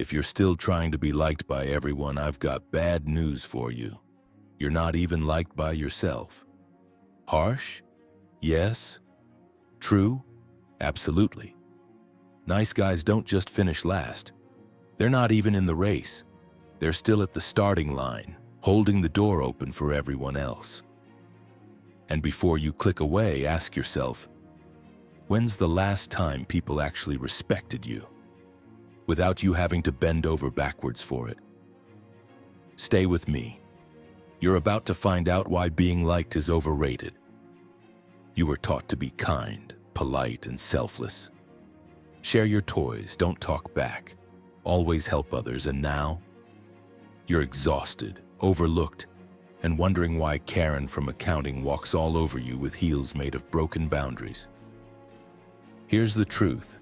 If you're still trying to be liked by everyone, I've got bad news for you. You're not even liked by yourself. Harsh? Yes. True? Absolutely. Nice guys don't just finish last. They're not even in the race. They're still at the starting line, holding the door open for everyone else. And before you click away, ask yourself, when's the last time people actually respected you, without you having to bend over backwards for it? Stay with me. You're about to find out why being liked is overrated. You were taught to be kind, polite, and selfless. Share your toys, don't talk back. Always help others, and now you're exhausted, overlooked, and wondering why Karen from accounting walks all over you with heels made of broken boundaries. Here's the truth.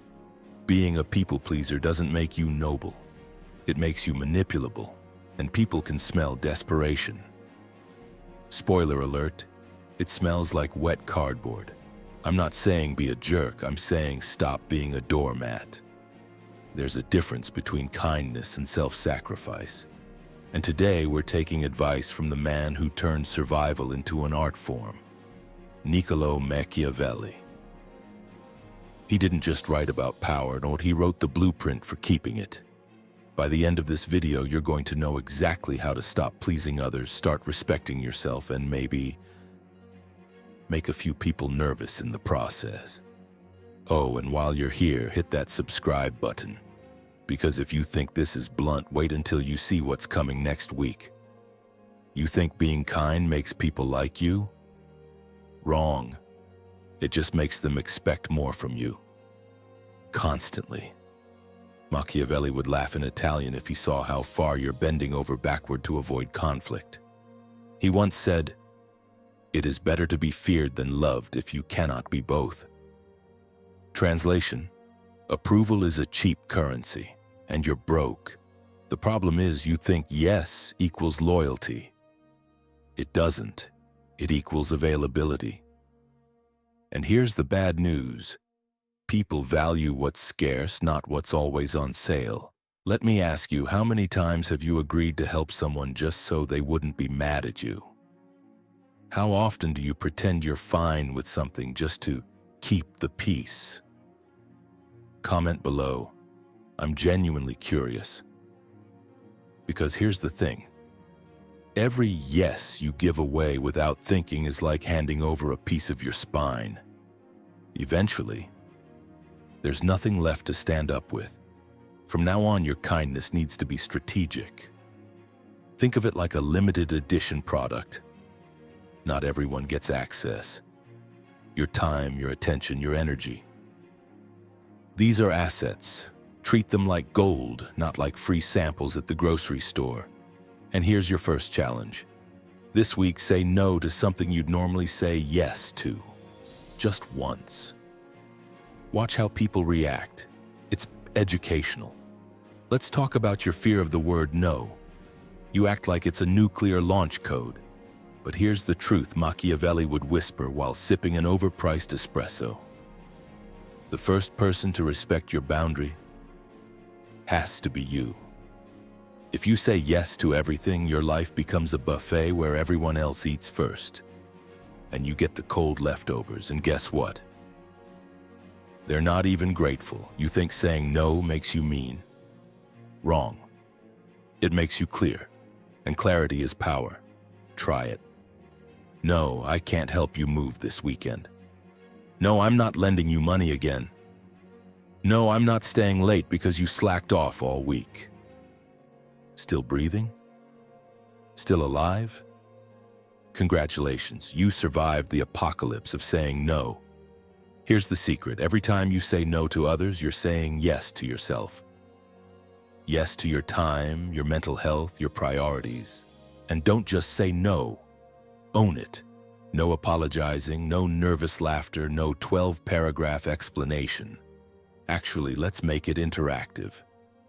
Being a people pleaser doesn't make you noble. It makes you manipulable, and people can smell desperation. Spoiler alert, it smells like wet cardboard. I'm not saying be a jerk, I'm saying stop being a doormat. There's a difference between kindness and self-sacrifice. And today we're taking advice from the man who turned survival into an art form, Niccolò Machiavelli. He didn't just write about power, no, he wrote the blueprint for keeping it. By the end of this video, you're going to know exactly how to stop pleasing others, start respecting yourself, and maybe make a few people nervous in the process. Oh, and while you're here, hit that subscribe button. Because if you think this is blunt, wait until you see what's coming next week. You think being kind makes people like you? Wrong. It just makes them expect more from you. Constantly. Machiavelli would laugh in Italian if he saw how far you're bending over backward to avoid conflict. He once said, "It is better to be feared than loved if you cannot be both." Translation: approval is a cheap currency, and you're broke. The problem is you think yes equals loyalty. It doesn't. It equals availability. And here's the bad news. People value what's scarce, not what's always on sale. Let me ask you, how many times have you agreed to help someone just so they wouldn't be mad at you? How often do you pretend you're fine with something just to keep the peace? Comment below. I'm genuinely curious. Because here's the thing. Every yes you give away without thinking is like handing over a piece of your spine. Eventually, there's nothing left to stand up with. From now on, your kindness needs to be strategic. Think of it like a limited edition product. Not everyone gets access. Your time, your attention, your energy. These are assets. Treat them like gold, not like free samples at the grocery store. And here's your first challenge. This week, say no to something you'd normally say yes to. Just once. Watch how people react. It's educational. Let's talk about your fear of the word no. You act like it's a nuclear launch code. But here's the truth Machiavelli would whisper while sipping an overpriced espresso. The first person to respect your boundary has to be you. If you say yes to everything, your life becomes a buffet where everyone else eats first. And you get the cold leftovers, and guess what? They're not even grateful. You think saying no makes you mean. Wrong. It makes you clear, and clarity is power. Try it. No, I can't help you move this weekend. No, I'm not lending you money again. No, I'm not staying late because you slacked off all week. Still breathing? Still alive? Congratulations, you survived the apocalypse of saying no. Here's the secret. Every time you say no to others, you're saying yes to yourself. Yes to your time, your mental health, your priorities. And don't just say no. Own it. No apologizing, no nervous laughter, no 12-paragraph explanation. Actually, let's make it interactive.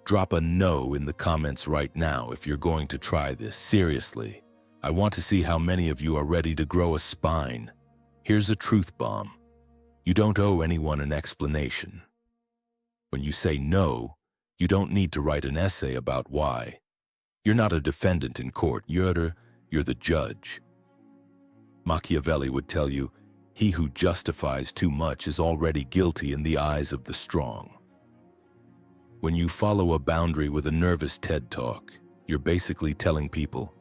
Drop a no in the comments right now if you're going to try this. Seriously, I want to see how many of you are ready to grow a spine. Here's a truth bomb. You don't owe anyone an explanation. When you say no, You don't need to write an essay about why. You're not a defendant in court, you're the judge. Machiavelli would tell you, he who justifies too much is already guilty in the eyes of the strong. When you follow a boundary with a nervous TED Talk, you're basically telling people,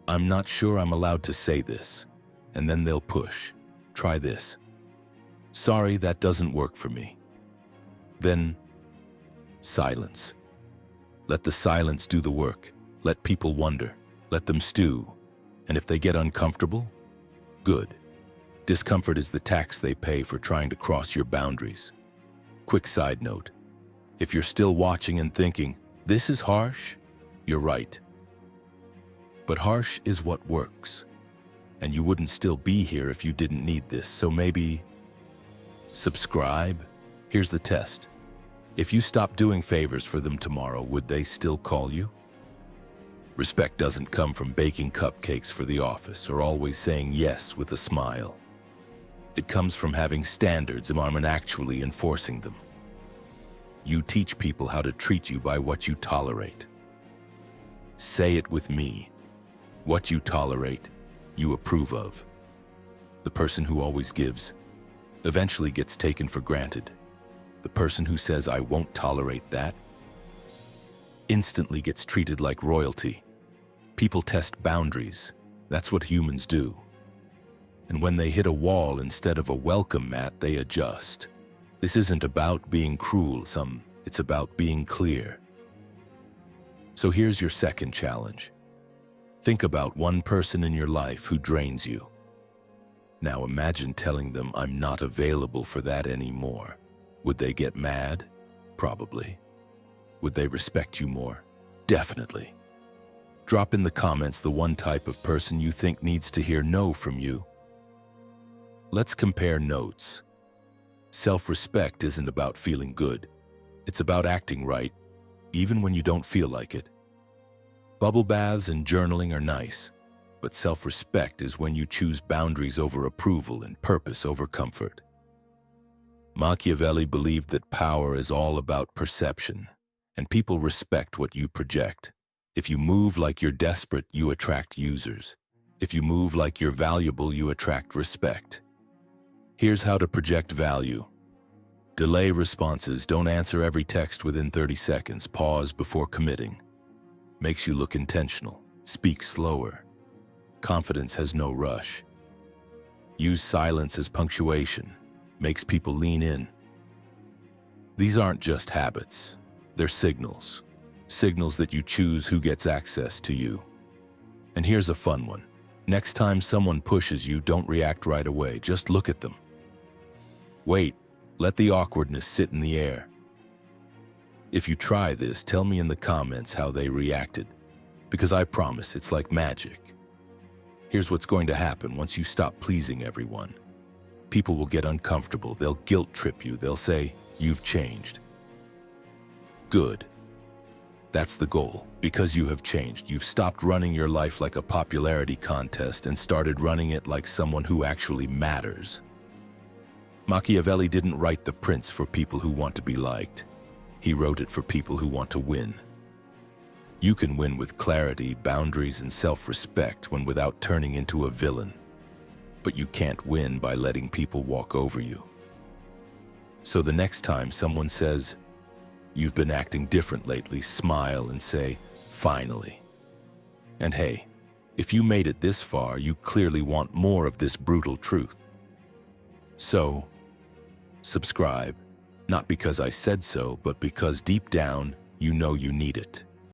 I'm not sure I'm allowed to say this, and then they'll push. Try this. Sorry, that doesn't work for me. Then, silence. Let the silence do the work. Let people wonder. Let them stew. And if they get uncomfortable, good. Discomfort is the tax they pay for trying to cross your boundaries. Quick side note. If you're still watching and thinking, this is harsh, you're right. But harsh is what works. And you wouldn't still be here if you didn't need this, so maybe subscribe. Here's the test. If you stop doing favors for them tomorrow, would they still call you? Respect doesn't come from baking cupcakes for the office or always saying yes with a smile. It comes from having standards and actually enforcing them. You teach people how to treat you by what you tolerate. Say it with me. What you tolerate, you approve of. The person who always gives eventually gets taken for granted. The person who says, I won't tolerate that, instantly gets treated like royalty. People test boundaries. That's what humans do. And when they hit a wall instead of a welcome mat, they adjust. This isn't about being cruel, it's about being clear. So here's your second challenge. Think about one person in your life who drains you. Now imagine telling them, I'm not available for that anymore. Would they get mad? Probably. Would they respect you more? Definitely. Drop in the comments the one type of person you think needs to hear no from you. Let's compare notes. Self-respect isn't about feeling good. It's about acting right, even when you don't feel like it. Bubble baths and journaling are nice, but self-respect is when you choose boundaries over approval and purpose over comfort. Machiavelli believed that power is all about perception, and people respect what you project. If you move like you're desperate, you attract users. If you move like you're valuable, you attract respect. Here's how to project value. Delay responses. Don't answer every text within 30 seconds. Pause before committing. Makes you look intentional. Speak slower. Confidence has no rush. Use silence as punctuation. Makes people lean in. These aren't just habits. They're signals. Signals that you choose who gets access to you. And here's a fun one. Next time someone pushes you, don't react right away. Just look at them. Wait. Let the awkwardness sit in the air. If you try this, tell me in the comments how they reacted, because I promise it's like magic. Here's what's going to happen once you stop pleasing everyone. People will get uncomfortable, they'll guilt trip you, they'll say, you've changed. Good. That's the goal. Because you have changed, you've stopped running your life like a popularity contest and started running it like someone who actually matters. Machiavelli didn't write The Prince for people who want to be liked. He wrote it for people who want to win. You can win with clarity, boundaries, and self-respect without turning into a villain. But you can't win by letting people walk over you. So the next time someone says, you've been acting different lately, smile and say, finally. And hey, if you made it this far, you clearly want more of this brutal truth. So, subscribe, not because I said so, but because deep down, you know you need it.